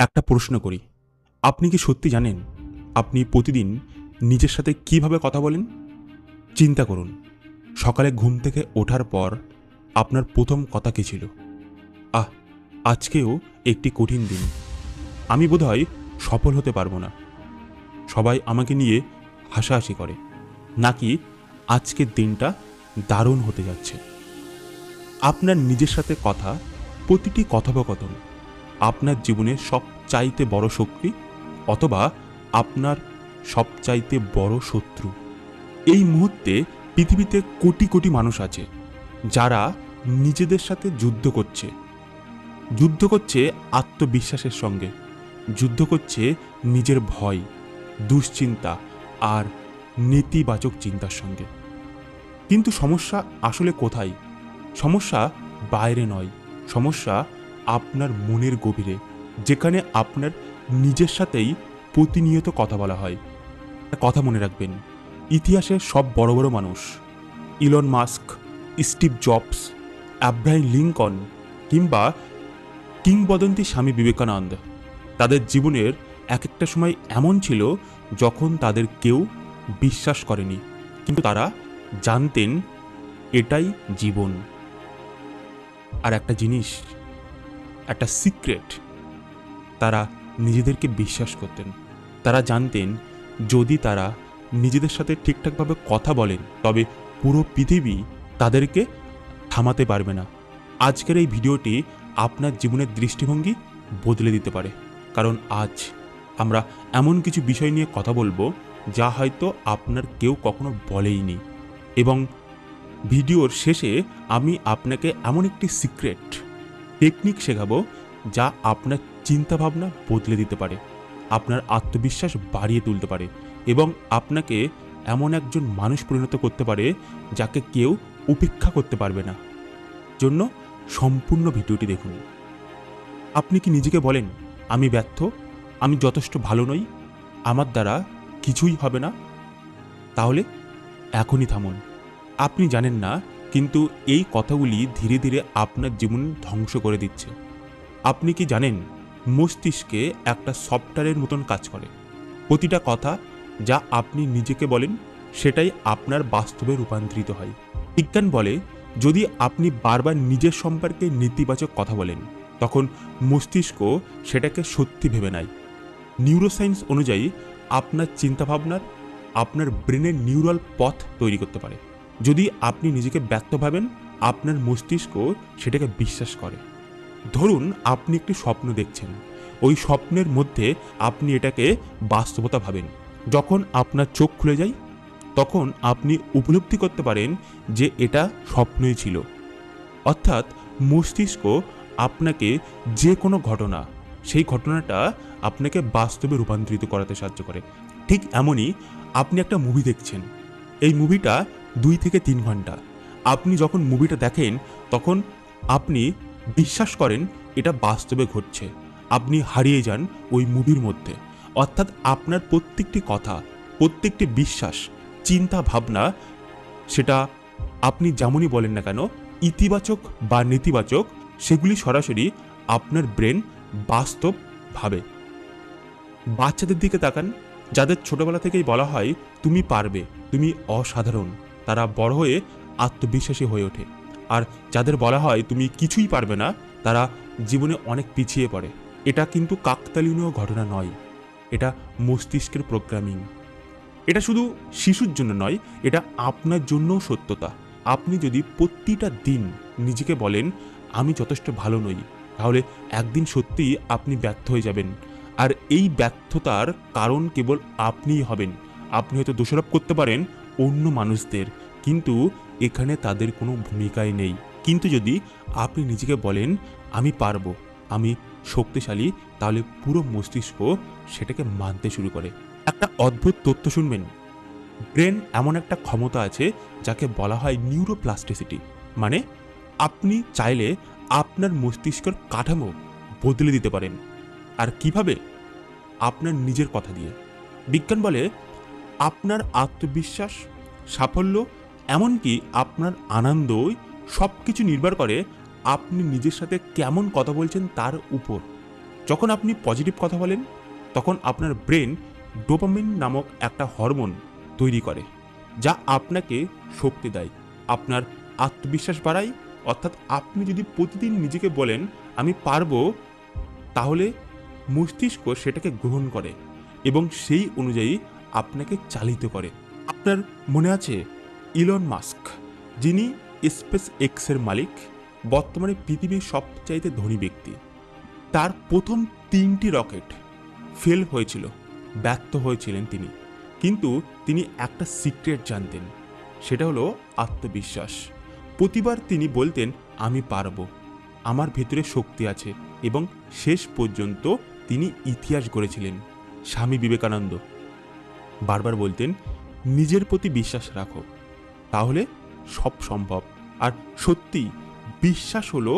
একটা প্রশ্ন করি, আপনি কি সত্যি জানেন আপনি প্রতিদিন নিজের সাথে কিভাবে কথা বলেন? চিন্তা করুন, সকালে ঘুম থেকে ওঠার পর আপনার প্রথম কথা কী ছিল? আহ, আজকেও একটি কঠিন দিন, আমি বোধহয় সফল হতে পারবো না, সবাই আমাকে নিয়ে হাসাহাসি করে, নাকি আজকের দিনটা দারুণ হতে যাচ্ছে। আপনার নিজের সাথে কথা, প্রতিটি কথোপকথন আপনার জীবনের সবচাইতে বড় শক্তি অথবা আপনার সবচাইতে বড় শত্রু। এই মুহূর্তে পৃথিবীতে কোটি কোটি মানুষ আছে যারা নিজেদের সাথে যুদ্ধ করছে আত্মবিশ্বাসের সঙ্গে, যুদ্ধ করছে নিজের ভয়, দুশ্চিন্তা আর নেতিবাচক চিন্তার সঙ্গে। কিন্তু সমস্যা আসলে কোথায়? সমস্যা বাইরে নয়, সমস্যা আপনার মনের গভীরে, যেখানে আপনার নিজের সাথেই প্রতিনিয়ত কথা বলা হয়। একটা কথা মনে রাখবেন, ইতিহাসের সব বড় বড় মানুষ, Elon Musk, Steve jobs, Abraham Lincoln কিংবা কিংবদন্তি স্বামী বিবেকানন্দ, তাদের জীবনের এক একটা সময় এমন ছিল যখন তাদের কেউ বিশ্বাস করেনি, কিন্তু তারা জানতেন এটাই জীবন। আর একটা জিনিস, একটা সিক্রেট, তারা নিজেদেরকে বিশ্বাস করতেন। তারা জানতেন যদি তারা নিজেদের সাথে ঠিকঠাকভাবে কথা বলেন তবে পুরো পৃথিবী তাদেরকে থামাতে পারবে না। আজকের এই ভিডিওটি আপনার জীবনের দৃষ্টিভঙ্গি বদলে দিতে পারে, কারণ আজ আমরা এমন কিছু বিষয় নিয়ে কথা বলবো যা হয়তো আপনার কেউ কখনো বলেইনি, এবং ভিডিওর শেষে আমি আপনাকে এমন একটি সিক্রেট টেকনিক শেখাবো যা আপনার চিন্তাভাবনা বদলে দিতে পারে, আপনার আত্মবিশ্বাস বাড়িয়ে তুলতে পারে এবং আপনাকে এমন একজন মানুষ পরিণত করতে পারে যাকে কেউ উপেক্ষা করতে পারবে না। জন্য সম্পূর্ণ ভিডিওটি দেখুন। আপনি কি নিজেকে বলেন, আমি ব্যর্থ, আমি যথেষ্ট ভালো নই, আমার দ্বারা কিছুই হবে না? তাহলে এখনই থামুন। আপনি জানেন না, কিন্তু এই কথাগুলি ধীরে ধীরে আপনার জীবন ধ্বংস করে দিচ্ছে। আপনি কি জানেন, মস্তিষ্কে একটা সফটওয়্যারের মতন কাজ করে। প্রতিটা কথা যা আপনি নিজেকে বলেন সেটাই আপনার বাস্তবে রূপান্তরিত হয়। বিজ্ঞান বলে, যদি আপনি বারবার নিজের সম্পর্কে নেতিবাচক কথা বলেন তখন মস্তিষ্ক সেটাকে সত্যি ভেবে নেয়। নিউরোসায়েন্স অনুযায়ী আপনার চিন্তাভাবনার আপনার ব্রেনের নিউরাল পথ তৈরি করতে পারে। যদি আপনি নিজেকে ব্যর্থ ভাবেন, আপনার মস্তিষ্ক সেটাকে বিশ্বাস করে। ধরুন আপনি একটি স্বপ্ন দেখছেন, ওই স্বপ্নের মধ্যে আপনি এটাকে বাস্তবতা ভাবেন। যখন আপনার চোখ খুলে যায় তখন আপনি উপলব্ধি করতে পারেন যে এটা স্বপ্নই ছিল। অর্থাৎ মস্তিষ্ক আপনাকে যে কোনো ঘটনা, সেই ঘটনাটা আপনাকে বাস্তবে রূপান্তরিত করাতে সাহায্য করে। ঠিক এমনই আপনি একটা মুভি দেখছেন, এই মুভিটা 2 থেকে 3 ঘন্টা। আপনি যখন মুভিটা দেখেন তখন আপনি বিশ্বাস করেন এটা বাস্তবে ঘটছে, আপনি হারিয়ে যান ওই মুভির মধ্যে। অর্থাৎ আপনার প্রত্যেকটি কথা, প্রত্যেকটি বিশ্বাস, চিন্তা ভাবনা, সেটা আপনি যেমনই বলেন না কেন, ইতিবাচক বা নেতিবাচক, সেগুলি সরাসরি আপনার ব্রেন বাস্তব ভাবে। বাচ্চাদের দিকে তাকান, যাদের ছোটবেলা থেকেই বলা হয় তুমি পারবে, তুমি অসাধারণ, তারা বড় হয়ে আত্মবিশ্বাসী হয়ে ওঠে। আর যাদের বলা হয় তুমি কিছুই পারবে না, তারা জীবনে অনেক পিছিয়ে পড়ে। এটা কিন্তু কাকতালীয় ঘটনা নয়, এটা মস্তিষ্কের প্রোগ্রামিং। এটা শুধু শিশুর জন্য নয়, এটা আপনার জন্যও সত্যতা। আপনি যদি প্রতিটা দিন নিজেকে বলেন আমি যথেষ্ট ভালো নই, তাহলে একদিন সত্যিই আপনি ব্যর্থ হয়ে যাবেন। আর এই ব্যর্থতার কারণ কেবল আপনিই হবেন। আপনি হয়তো দোষারোপ করতে পারেন অন্য মানুষদের, কিন্তু এখানে তাদের কোনো ভূমিকাই নেই। কিন্তু যদি আপনি নিজেকে বলেন আমি পারবো, আমি শক্তিশালী, তাহলে পুরো মস্তিষ্ক সেটাকে মানতে শুরু করে। একটা অদ্ভুত তথ্য শুনবেন, ব্রেন এমন একটা ক্ষমতা আছে যাকে বলা হয় নিউরোপ্লাস্টিসিটি। মানে আপনি চাইলে আপনার মস্তিষ্কের কাঠামো বদলে দিতে পারেন। আর কিভাবে? আপনার নিজের কথা দিয়ে। বিজ্ঞান বলে আপনার আত্মবিশ্বাস, সাফল্য, এমনকি আপনার আনন্দ, সব কিছু নির্ভর করে আপনি নিজের সাথে কেমন কথা বলছেন তার উপর। যখন আপনি পজিটিভ কথা বলেন তখন আপনার ব্রেন ডোপামিন নামক একটা হরমোন তৈরি করে, যা আপনাকে শক্তি দেয়, আপনার আত্মবিশ্বাস বাড়ায়। অর্থাৎ আপনি যদি প্রতিদিন নিজেকে বলেন আমি পারবো, তাহলে মস্তিষ্ক সেটাকে গ্রহণ করে এবং সেই অনুযায়ী আপনাকে চালিত করে। আপনার মনে আছে ইলন মাস্ক, যিনি স্পেস এক্সের মালিক, বর্তমানে পৃথিবীর সবচাইতে ধনী ব্যক্তি। তার প্রথম 3টি রকেট ফেল হয়েছিল, ব্যর্থ হয়েছিলেন তিনি, কিন্তু তিনি একটা সিক্রেট জানতেন, সেটা হলো আত্মবিশ্বাস। প্রতিবার তিনি বলতেন আমি পারবো, আমার ভেতরে শক্তি আছে, এবং শেষ পর্যন্ত তিনি ইতিহাস গড়েছিলেন। স্বামী বিবেকানন্দ বারবার বলতেন নিজের প্রতি বিশ্বাস রাখো, তাহলে সব সম্ভব। আর সত্যি বিশ্বাস হলো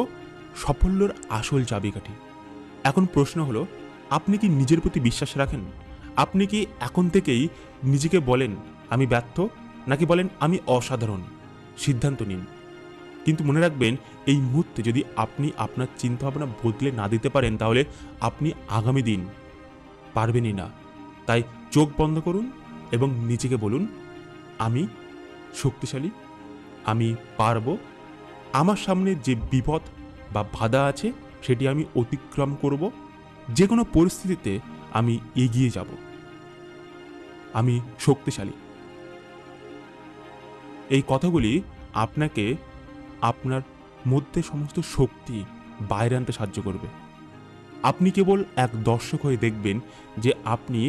সাফল্যের আসল চাবিকাঠি। এখন প্রশ্ন হলো, আপনি কি নিজের প্রতি বিশ্বাস রাখেন? আপনি কি এখন থেকেই নিজেকে বলেন আমি ব্যর্থ, নাকি বলেন আমি অসাধারণ? সিদ্ধান্ত নিন। কিন্তু মনে রাখবেন, এই মুহূর্তে যদি আপনি আপনার চিন্তাভাবনা বদলে না দিতে পারেন, তাহলে আপনি আগামী দিন পারবেনই না। তাই চোখ বন্ধ করুন এবং নিজেকে বলুন আমি শক্তিশালী, আমি পারব, আমার সামনে যে বিপদ বা বাধা আছে সেটি আমি অতিক্রম করব, যে কোনো পরিস্থিতিতে আমি এগিয়ে যাব, আমি শক্তিশালী। এই কথাগুলি আপনাকে আপনার মধ্যে সমস্ত শক্তি বাইরে আনতে সাহায্য করবে। আপনি কেবল এক দর্শক হয়ে দেখবেন যে আপনি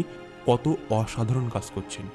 কত অসাধারণ কাজ করছেন।